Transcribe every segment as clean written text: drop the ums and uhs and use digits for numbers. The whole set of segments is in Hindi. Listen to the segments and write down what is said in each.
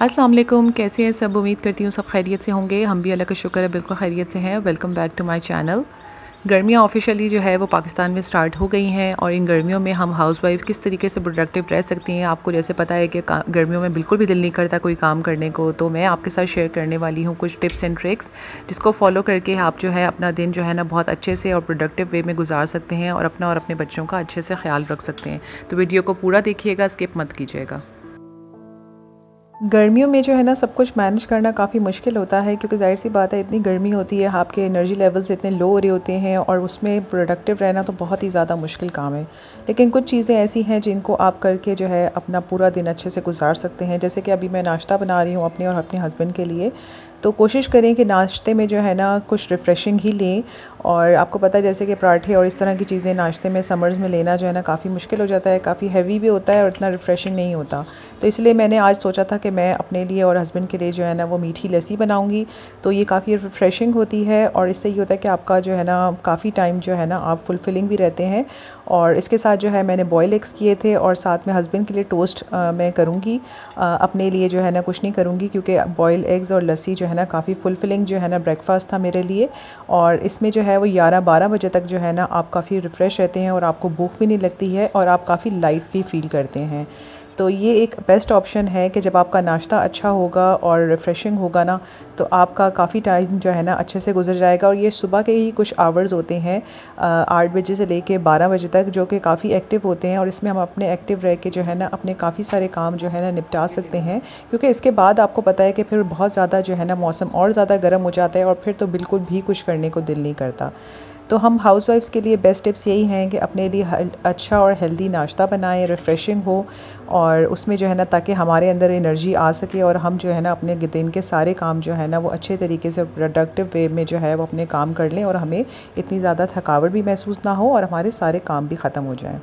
अस्सलाम वालेकुम, कैसे हैं सब? उम्मीद करती हूँ सब खैरियत से होंगे। हम भी अल्लाह का शुक्र है बिल्कुल खैरियत से हैं। Welcome back to my channel. गर्मियाँ ऑफ़िशियली जो है वो पाकिस्तान में स्टार्ट हो गई हैं और इन गर्मियों में हम हाउसवाइफ़ किस तरीके से प्रोडक्टिव रह सकती हैं। आपको जैसे पता है कि गर्मियों में बिल्कुल भी दिल नहीं करता कोई काम करने को, तो मैं आपके साथ शेयर करने वाली हूँ कुछ टिप्स एंड ट्रिक्स जिसको फॉलो करके आप जो है अपना दिन जो है ना बहुत अच्छे से और प्रोडक्टिव वे में गुजार सकते हैं और अपना और अपने बच्चों का अच्छे से ख्याल रख सकते हैं। तो वीडियो को पूरा देखिएगा, स्किप मत कीजिएगा। गर्मियों में जो है ना सब कुछ मैनेज करना काफ़ी मुश्किल होता है, क्योंकि ज़ाहिर सी बात है इतनी गर्मी होती है, आपके एनर्जी लेवल्स इतने लो हो रहे होते हैं और उसमें प्रोडक्टिव रहना तो बहुत ही ज़्यादा मुश्किल काम है। लेकिन कुछ चीज़ें ऐसी हैं जिनको आप करके जो है अपना पूरा दिन अच्छे से गुजार सकते हैं। जैसे कि अभी मैं नाश्ता बना रही हूँ अपने और अपने हस्बैंड के लिए, तो कोशिश करें कि नाश्ते में जो है ना कुछ रिफ़्रेशिंग ही लें। और आपको पता है जैसे कि पराठे और इस तरह की चीज़ें नाश्ते में समर्स में लेना जो है ना काफ़ी मुश्किल हो जाता है, काफ़ी हैवी भी होता है और इतना रिफ़्रेशिंग नहीं होता। तो इसलिए मैंने आज सोचा था कि मैं अपने लिए और हस्बैंड के लिए जो है ना वो मीठी लस्सी बनाऊंगी। तो ये काफ़ी रिफ़्रेशिंग होती है और इससे ये होता है कि आपका जो है ना काफ़ी टाइम जो है ना आप फुलफिलिंग भी रहते हैं। और इसके साथ जो है मैंने बॉयल एग्स किए थे और साथ में हस्बैंड के लिए टोस्ट मैं करूँगी। अपने लिए जो है ना कुछ नहीं करूँगी, क्योंकि बॉयल एग्स और लस्सी जो है ना काफ़ी फुलफिलिंग जो है ना ब्रेकफास्ट था मेरे लिए। और इसमें जो है वो 11-12 बजे तक जो है ना आप काफ़ी रिफ़्रेश रहते हैं और आपको भूख भी नहीं लगती है और आप काफ़ी लाइट भी फ़ील करते हैं। तो ये एक बेस्ट ऑप्शन है कि जब आपका नाश्ता अच्छा होगा और रिफ़्रेशिंग होगा ना, तो आपका काफ़ी टाइम जो है ना अच्छे से गुजर जाएगा। और ये सुबह के ही कुछ आवर्स होते हैं 8 बजे से लेके 12 बजे तक, जो कि काफ़ी एक्टिव होते हैं और इसमें हम अपने एक्टिव रह के जो है ना अपने काफ़ी सारे काम जो है ना निपटा सकते हैं। क्योंकि इसके बाद आपको पता है कि फिर बहुत ज़्यादा जो है ना मौसम और ज़्यादा गर्म हो जाता है और फिर तो बिल्कुल भी कुछ करने को दिल नहीं करता। तो हम हाउसवाइफ्स के लिए बेस्ट टिप्स यही हैं कि अपने लिए अच्छा और हेल्दी नाश्ता बनाएं, रिफ़्रेशिंग हो और उसमें जो है ना ताकि हमारे अंदर एनर्जी आ सके और हम जो है ना अपने दिन के सारे काम जो है ना वो अच्छे तरीके से प्रोडक्टिव वे में जो है वो अपने काम कर लें और हमें इतनी ज़्यादा थकावट भी महसूस ना हो और हमारे सारे काम भी ख़त्म हो जाएँ।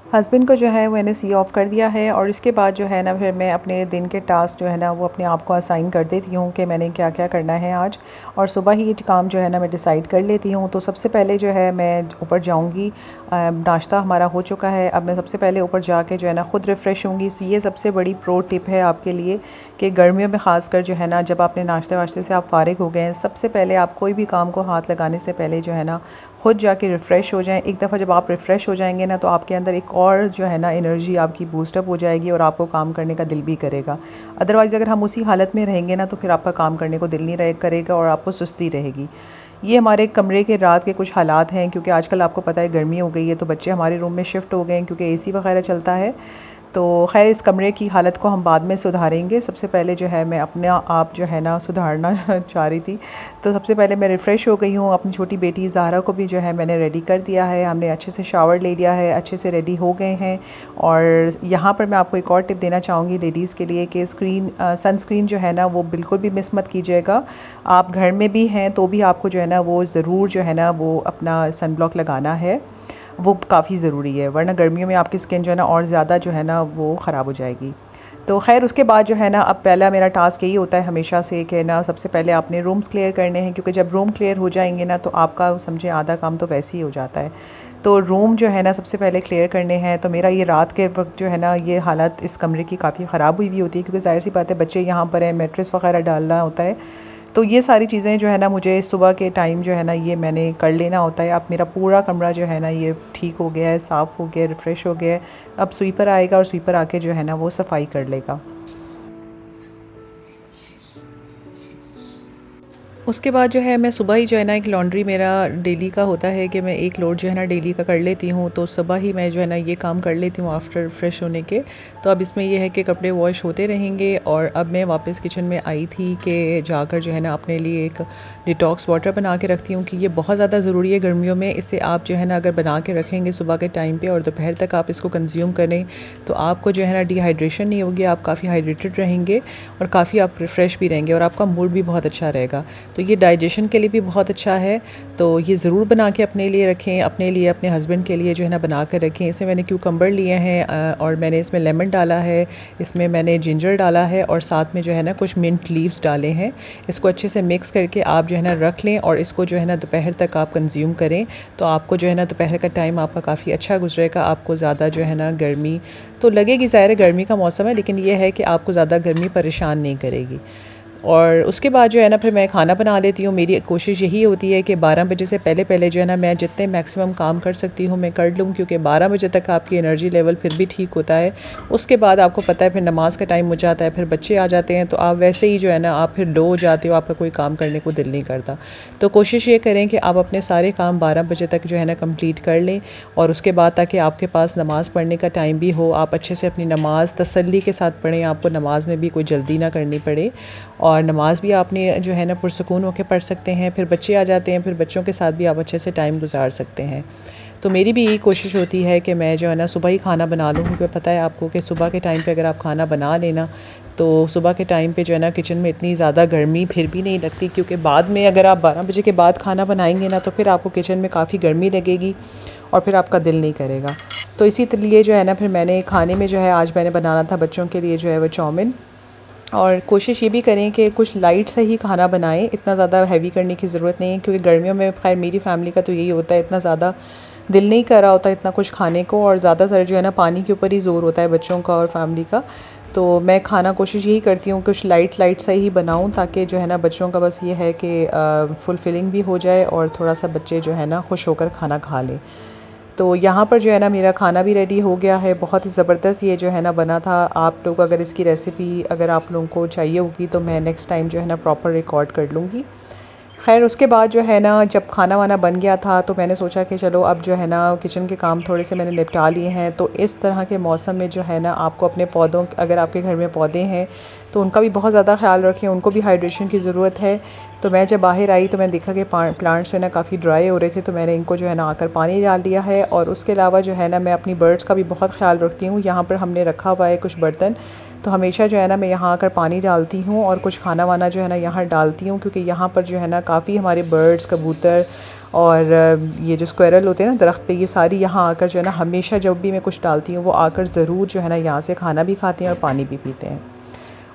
हस्बैंड को जो है मैंने सी ऑफ़ कर दिया है और इसके बाद जो है ना फिर मैं अपने दिन के टास्क जो है ना वो अपने आप को असाइन कर देती हूँ कि मैंने क्या क्या करना है आज। और सुबह ही ये काम जो है ना मैं डिसाइड कर लेती हूँ। तो सबसे पहले जो है मैं ऊपर जाऊँगी। नाश्ता हमारा हो चुका है, अब मैं सबसे पहले ऊपर जाके जो है ना ख़ुद रिफ़्रेश होंगी। ये सबसे बड़ी प्रो टिप है आपके लिए कि गर्मियों में ख़ासकर जो है ना जब आपने नाश्ते वाश्ते से आप फ़ारिग हो गए हैं, सबसे पहले आप कोई भी काम को हाथ लगाने से पहले जो है ना खुद जाके रिफ़्रेश हो जाएं। एक दफ़ा जब आप रिफ़्रेश हो जाएंगे ना तो आपके अंदर एक और जो है ना एनर्जी आपकी बूस्टअप हो जाएगी और आपको काम करने का दिल भी करेगा। अदरवाइज़ अगर हम उसी हालत में रहेंगे ना तो फिर आपका काम करने को दिल नहीं रहे करेगा और आपको सुस्ती रहेगी। ये हमारे कमरे के रात के कुछ हालात हैं, क्योंकि आजकल आपको पता है गर्मी हो गई है तो बच्चे हमारे रूम में शिफ्ट हो गए हैं क्योंकि एसी वगैरह चलता है। तो ख़ैर इस कमरे की हालत को हम बाद में सुधारेंगे। सबसे पहले जो है मैं अपना आप जो है ना सुधारना चाह रही थी। तो सबसे पहले मैं रिफ़्रेश हो गई हूँ। अपनी छोटी बेटी ज़ाहरा को भी जो है मैंने रेडी कर दिया है, हमने अच्छे से शावर ले लिया है, अच्छे से रेडी हो गए हैं। और यहाँ पर मैं आपको एक और टिप देना चाहूँगी लेडीज़ के लिए कि सनस्क्रीन जो है ना वो बिल्कुल भी मिस मत कीजिएगा। आप घर में भी हैं तो भी आपको जो है ना वो ज़रूर जो है ना वो अपना सन ब्लॉक लगाना है, वो काफ़ी ज़रूरी है, वरना गर्मियों में आपकी स्किन जो है ना और ज़्यादा जो है ना वो ख़राब हो जाएगी। तो ख़ैर उसके बाद जो है ना अब पहला मेरा टास्क यही होता है हमेशा से कि ना सबसे पहले आपने रूम्स क्लियर करने हैं, क्योंकि जब रूम क्लियर हो जाएंगे ना तो आपका समझे आधा काम तो वैसे ही हो जाता है। तो रूम जो है ना सबसे पहले क्लियर करने हैं। तो मेरा ये रात के वक्त जो है ना ये हालत इस कमरे की काफ़ी ख़राब हुई होती है, क्योंकि ज़ाहिर सी बात है बच्चे यहाँ पर हैं, मैट्रेस वगैरह डालना होता है। तो ये सारी चीज़ें जो है ना मुझे सुबह के टाइम जो है ना ये मैंने कर लेना होता है। अब मेरा पूरा कमरा जो है ना ये ठीक हो गया है, साफ़ हो गया है, रिफ़्रेश हो गया है। अब स्वीपर आएगा और स्वीपर आके जो है ना वो सफाई कर लेगा। उसके बाद जो है मैं सुबह ही जो है ना एक लॉन्ड्री मेरा डेली का होता है कि मैं एक लोड जो है ना डेली का कर लेती हूँ। तो सुबह ही मैं जो है ना ये काम कर लेती हूँ आफ्टर फ्रेश होने के। तो अब इसमें ये है कि कपड़े वॉश होते रहेंगे। और अब मैं वापस किचन में आई थी कि जाकर जो है ना अपने लिए एक डिटॉक्स वाटर बना के रखती हूँ कि ये बहुत ज़्यादा ज़रूरी है गर्मियों में। इससे आप जो है ना अगर बना के रखेंगे सुबह के टाइम पर और दोपहर तक आप इसको कंज्यूम करें तो आपको जो है ना डिहाइड्रेशन नहीं होगी, आप काफ़ी हाइड्रेटेड रहेंगे और काफ़ी आप रिफ़्रेश भी रहेंगे और आपका मूड भी बहुत अच्छा रहेगा। तो ये डाइजेशन के लिए भी बहुत अच्छा है। तो ये ज़रूर बना के अपने लिए रखें, अपने लिए, अपने हस्बैंड के लिए जो है ना बना कर रखें। इसमें मैंने क्यूकम्बर लिए हैं और मैंने इसमें लेमन डाला है, इसमें मैंने जिंजर डाला है और साथ में जो है ना कुछ मिंट लीव्स डाले हैं। इसको अच्छे से मिक्स करके आप जो है ना रख लें और इसको जो है ना दोपहर तक आप कंज्यूम करें। तो आपको जो है ना दोपहर का टाइम आपका काफ़ी अच्छा गुजरेगा। आपको ज़्यादा जो है ना गर्मी तो लगेगी, ज़ाहिर है गर्मी का मौसम है, लेकिन ये है कि आपको ज़्यादा गर्मी परेशान नहीं करेगी। और उसके बाद जो है ना फिर मैं खाना बना लेती हूँ। मेरी कोशिश यही होती है कि 12 बजे से पहले पहले जो है ना मैं जितने मैक्सिमम काम कर सकती हूँ मैं कर लूँ, क्योंकि 12 बजे तक आपकी एनर्जी लेवल फिर भी ठीक होता है। उसके बाद आपको पता है फिर नमाज़ का टाइम हो जाता है, फिर बच्चे आ जाते हैं, तो आप वैसे ही जो है ना आप फिर लो हो जाते हो, आपका कोई काम करने को दिल नहीं करता। तो कोशिश ये करें कि आप अपने सारे काम 12 बजे तक जो है ना कंप्लीट कर लें और उसके बाद ताकि आपके पास नमाज़ पढ़ने का टाइम भी हो, आप अच्छे से अपनी नमाज़ तसल्ली के साथ पढ़ें, आपको नमाज़ में भी कोई जल्दी ना करनी पड़े और नमाज़ भी आपने जो है ना पुरसकून होकर पढ़ सकते हैं। फिर बच्चे आ जाते हैं, फिर बच्चों के साथ भी आप अच्छे से टाइम गुजार सकते हैं। तो मेरी भी यही कोशिश होती है कि मैं जो है ना सुबह ही खाना बना लूँ, क्योंकि पता है आपको कि सुबह के टाइम पे अगर आप खाना बना लेना तो सुबह के टाइम पे जो है ना किचन में इतनी ज़्यादा गर्मी फिर भी नहीं लगती, क्योंकि बाद में अगर आप 12 बजे के बाद खाना बनाएंगे ना तो फिर आपको किचन में काफ़ी गर्मी लगेगी और फिर आपका दिल नहीं करेगा। तो इसी लिए जो है ना फिर मैंने खाने में जो है आज मैंने बनाना था बच्चों के लिए जो है वो चाउमिन। और कोशिश ये भी करें कि कुछ लाइट से ही खाना बनाएं, इतना ज़्यादा हैवी करने की ज़रूरत नहीं है, क्योंकि गर्मियों में खैर मेरी फैमिली का तो यही होता है, इतना ज़्यादा दिल नहीं कर रहा होता इतना कुछ खाने को और ज़्यादातर जो है ना पानी के ऊपर ही ज़ोर होता है बच्चों का और फैमिली का। तो मैं खाना कोशिश यही करती हूँ कुछ लाइट लाइट सा ही बनाऊँ, ताकि जो है ना बच्चों का बस ये है कि फुलफिलिंग भी हो जाए और थोड़ा सा बच्चे जो है ना खुश होकर खाना खा लें। तो यहाँ पर जो है ना मेरा खाना भी रेडी हो गया है, बहुत ही ज़बरदस्त ये जो है ना बना था। आप लोग अगर इसकी रेसिपी अगर आप लोगों को चाहिए होगी तो मैं नेक्स्ट टाइम जो है ना प्रॉपर रिकॉर्ड कर लूँगी। खैर उसके बाद जो है ना जब खाना वाना बन गया था तो मैंने सोचा कि चलो अब जो है ना किचन के काम थोड़े से मैंने निपटा लिए हैं। तो इस तरह के मौसम में जो है ना आपको अपने पौधों, अगर आपके घर में पौधे हैं तो उनका भी बहुत ज़्यादा ख्याल रखें, उनको भी हाइड्रेशन की ज़रूरत है। तो मैं जब बाहर आई तो मैंने देखा कि प्लांट्स जो है ना काफ़ी ड्राई हो रहे थे, तो मैंने इनको जो है ना आकर पानी डाल दिया है। और उसके अलावा जो है ना मैं अपनी बर्ड्स का भी बहुत ख्याल रखती हूँ। यहाँ पर हमने रखा हुआ है कुछ बर्तन, तो हमेशा जो है ना मैं यहाँ आकर पानी डालती हूँ और कुछ खाना वाना जो है ना यहाँ डालती हूँ, क्योंकि यहाँ पर जो है ना काफ़ी हमारे बर्ड्स, कबूतर और ये जो स्क्वायरल होते हैं ना दरख्त पे, ये सारी यहाँ आकर जो है ना हमेशा जब भी मैं कुछ डालती हूँ वो आकर ज़रूर जो है ना यहाँ से खाना भी खाते हैं और पानी भी पीते हैं।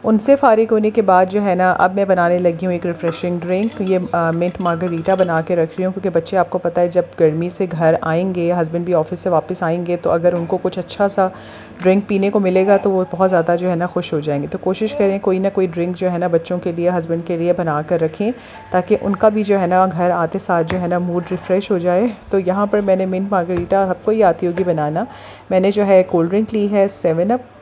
उनसे फ़ारिग होने के बाद जो है ना अब मैं बनाने लगी हूँ एक रिफ़्रेशिंग ड्रिंक। ये मिंट मार्गरीटा बना के रख रही हूँ, क्योंकि बच्चे आपको पता है जब गर्मी से घर आएंगे, हस्बैंड भी ऑफिस से वापस आएंगे, तो अगर उनको कुछ अच्छा सा ड्रिंक पीने को मिलेगा तो वो बहुत ज़्यादा जो है ना खुश हो जाएंगे। तो कोशिश करें कोई ना कोई ड्रिंक जो है ना बच्चों के लिए, हस्बैंड के लिए बना कर रखें, ताकि उनका भी जो है ना घर आते साथ जो है ना मूड रिफ़्रेश हो जाए। तो यहाँ पर मैंने मिंट मार्गरीटा सबको ही आती होगी बनाना। मैंने जो है कोल्ड ड्रिंक ली है 7 अप,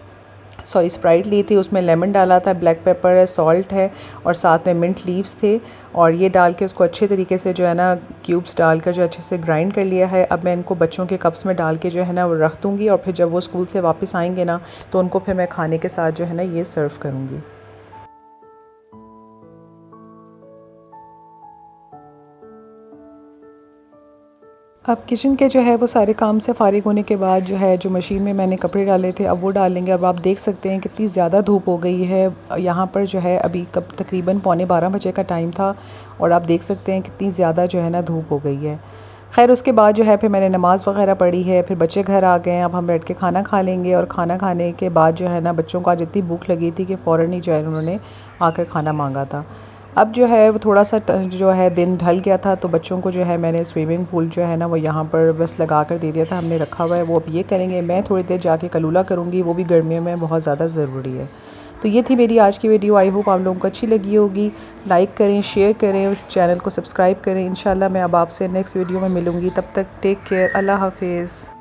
सॉरी स्प्राइट ली थी, उसमें लेमन डाला था, ब्लैक पेपर है, सॉल्ट है और साथ में मिंट लीव्स थे। और ये डाल के उसको अच्छे तरीके से जो है ना क्यूब्स डालकर जो अच्छे से ग्राइंड कर लिया है। अब मैं इनको बच्चों के कप्स में डाल के जो है ना वो रख दूँगी और फिर जब वो स्कूल से वापस आएंगे ना तो उनको फिर मैं खाने के साथ जो है ना ये सर्व करूँगी। अब किचन के जो है वो सारे काम से फ़ारिग होने के बाद जो है जो मशीन में मैंने कपड़े डाले थे अब वो डालेंगे। अब आप देख सकते हैं कितनी ज़्यादा धूप हो गई है यहाँ पर जो है, अभी कब तकरीबन पौने 12 बजे का टाइम था और आप देख सकते हैं कितनी ज़्यादा जो है ना धूप हो गई है। खैर उसके बाद जो है फिर मैंने नमाज़ वगैरह पढ़ी है, फिर बच्चे घर आ गए हैं, अब हम बैठ के खाना खा लेंगे। और खाना खाने के बाद जो है ना बच्चों को आज इतनी भूख लगी थी कि फ़ौरन ही जो है उन्होंने आकर खाना मांगा था। अब जो है वो थोड़ा सा जो है दिन ढल गया था, तो बच्चों को जो है मैंने स्विमिंग पूल जो है ना वो यहाँ पर बस लगा कर दे दिया था, हमने रखा हुआ है। वो अब ये करेंगे, मैं थोड़ी देर जाके कलूला करूँगी, वो भी गर्मियों में बहुत ज़्यादा ज़रूरी है। तो ये थी मेरी आज की वीडियो, आई होप आप लोगों को अच्छी लगी होगी। लाइक करें, शेयर करें और चैनल को सब्सक्राइब करें। इंशाल्लाह मैं अब आपसे नेक्स्ट वीडियो में मिलूँगी, तब तक टेक केयर, अल्लाह हाफिज़।